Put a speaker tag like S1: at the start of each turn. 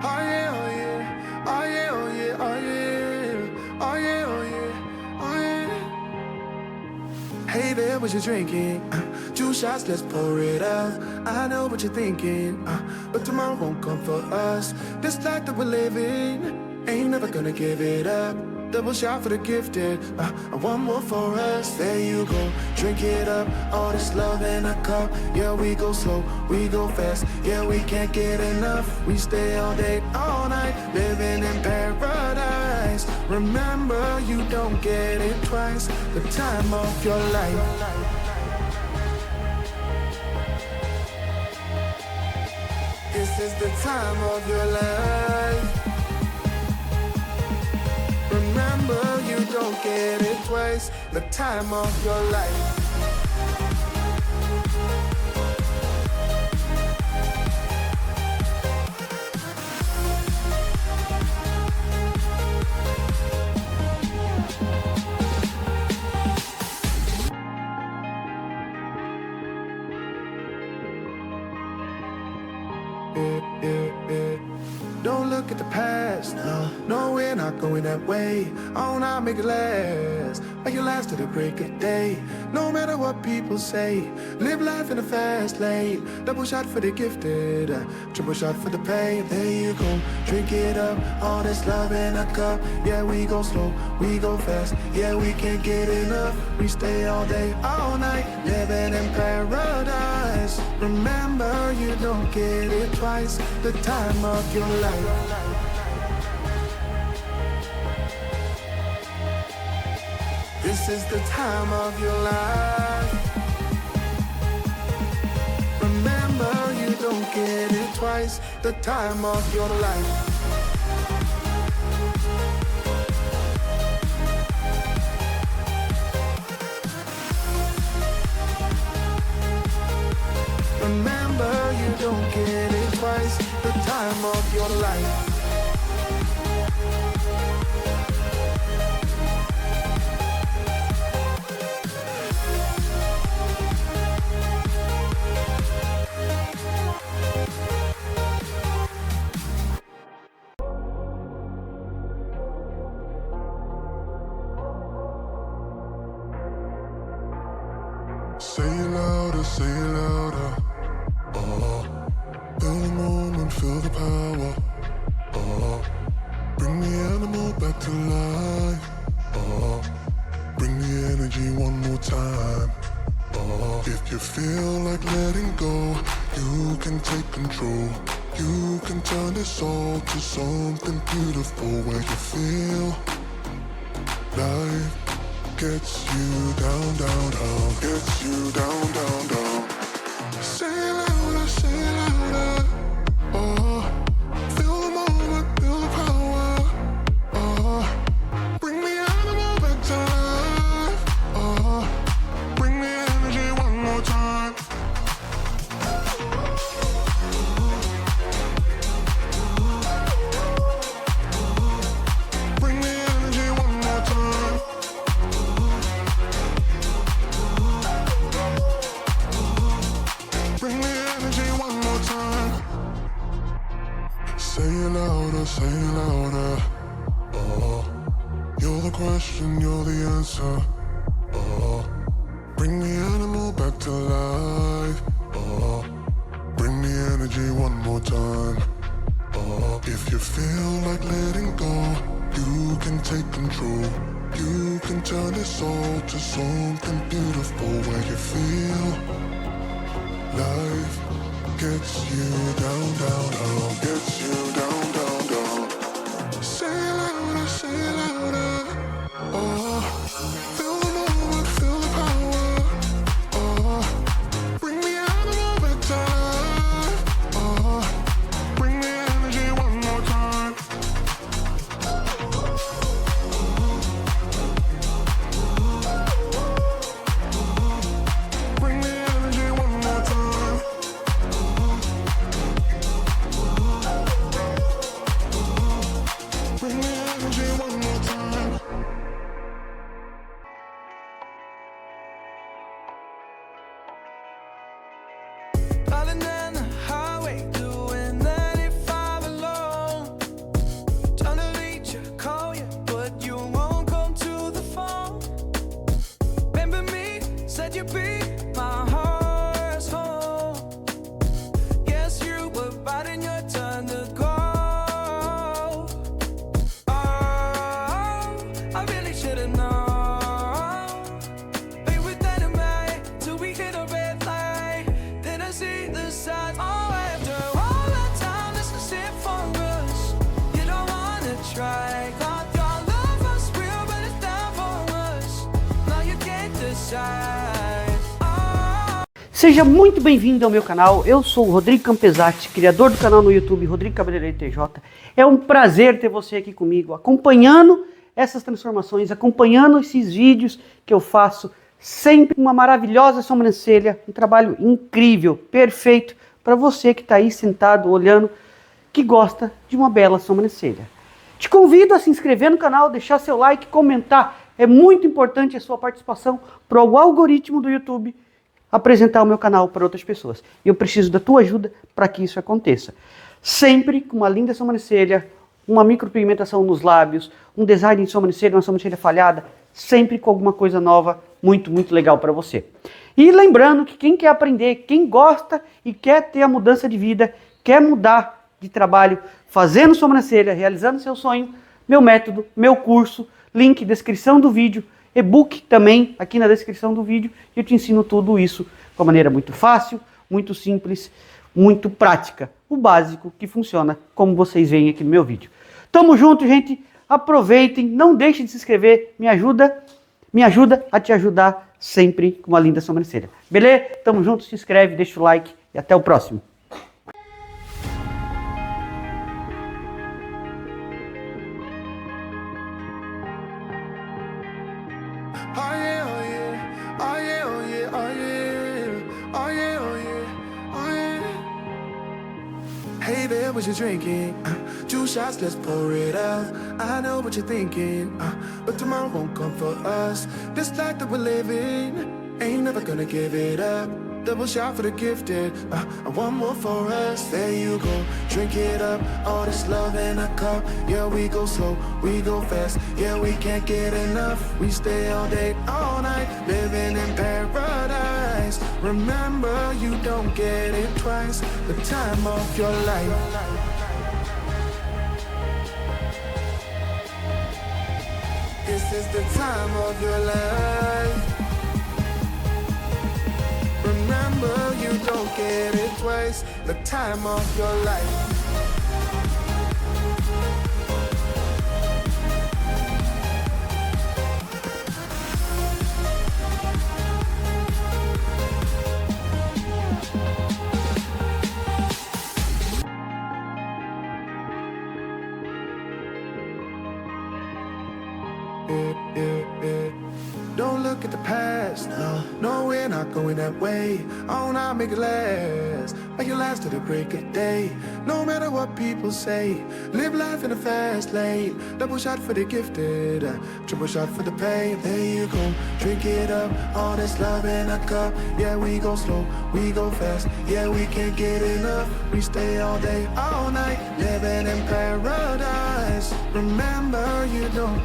S1: Oh yeah, oh yeah, oh yeah, oh yeah, oh yeah, oh yeah, oh yeah, oh yeah. Hey there, what you drinking? 2 shots, let's pour it out. I know what you're thinking, but tomorrow won't come for us. This life that we're living, ain't never gonna give it up. Double shot for the gifted, and one more for us. There you go, drink it up. All this love in a cup. Yeah, we go slow, we go fast. Yeah, we can't get enough. We stay all day, all night, living in paradise. Remember, you don't get it twice. The time of your life. This is the time of your life. Remember, you don't get it twice. The time of your life. Don't look at the past, no, we're not going that way. Oh, now make it last, make it last to the break of day. No matter what people say, live life in a fast lane. Double shot for the gifted, triple shot for the pain. There you go, drink it up, all this love in a cup. Yeah, we go slow, we go fast. Yeah, we can't get enough. We stay all day, all night, living in paradise. Remember, you don't get it twice. The time of your life. This is the time of your life. Remember, you don't get it twice. The time of your life. Remember, you don't get it twice. The time of your life.
S2: Say it louder, say it louder. Feel the moment, feel the power. Bring the animal back to life. Bring the energy one more time. If you feel like letting go, you can take control. You can turn this all to something beautiful where you feel life gets you down, down, down, gets you down, down, down. Say it louder, say it louder. Feel the moment, feel the power. Bring the animal back to life. Bring the energy one more time. Bring the energy one more time. Bring the energy one more time. Say it louder, say it louder. You're the question, you're the answer. Bring the animal back to life. Bring the energy one more time. If you feel like letting go, you can take control. You can turn this all to something beautiful where you feel life gets you down, down, down, gets you down, down, down. Say it louder, say it louder. Feel the moment, feel the power. Bring the animal back to life. Bring the energy one more time. Bring the energy one more time.
S1: would you be my heart's home? Guess you were biding your turn to go. Oh, I really should've known. We were dynamite till we hit a red light. Then I see the signs. Oh, after all that time, this is it for us. You don't wanna try. God, your love was real, but it's down for us. Now you can't decide. Oh.
S3: Seja muito bem-vindo ao meu canal. Eu sou o Rodrigo Campesati, criador do canal no YouTube Rodrigo Cabeleireiro TJ. É um prazer ter você aqui comigo, acompanhando essas transformações, acompanhando esses vídeos que eu faço. Sempre uma maravilhosa sobrancelha, um trabalho incrível, perfeito para você que está aí sentado, olhando, que gosta de uma bela sobrancelha. Te convido a se inscrever no canal, deixar seu like, comentar. É muito importante a sua participação para o algoritmo do YouTube apresentar o meu canal para outras pessoas. E eu preciso da tua ajuda para que isso aconteça. Sempre com uma linda sobrancelha, uma micropigmentação nos lábios, um design de sobrancelha, uma sobrancelha falhada, sempre com alguma coisa nova, muito legal para você. E lembrando que quem quer aprender, quem gosta e quer ter a mudança de vida, quer mudar de trabalho, fazendo sobrancelha, realizando seu sonho, meu método, meu curso, link, descrição do vídeo, e-book também aqui na descrição do vídeo, e eu te ensino tudo isso de uma maneira muito fácil, muito simples, muito prática. O básico que funciona, como vocês veem aqui no meu vídeo. Tamo junto, gente. Aproveitem, não deixe de se inscrever, me ajuda a te ajudar sempre com uma linda sobrancelha. Beleza? Tamo junto, se inscreve, deixa o like e até o próximo.
S1: Oh yeah, oh yeah, oh yeah, oh yeah, oh yeah, oh yeah, oh yeah, oh yeah. Hey there, what you drinking? 2 shots, let's pour it out. I know what you're thinking, but tomorrow won't come for us. This life that we're living, ain't never gonna give it up. Double shot for the gifted, and one more for us. There you go, drink it up. All this love in a cup. Yeah, we go slow, we go fast. Yeah, we can't get enough. We stay all day, all night, living in paradise. Remember, you don't get it twice. The time of your life. This is the time of your life. Remember, you don't get it twice. The time of your life. Don't look at the past, no, we're not going that way. Oh, now make it last, make it last to the break of day. No matter what people say, live life in a fast lane. Double shot for the gifted, triple shot for the pain. There you go, drink it up, all this love in a cup. Yeah, we go slow, we go fast. Yeah, we can't get enough. We stay all day, all night, living in paradise. Remember, you don't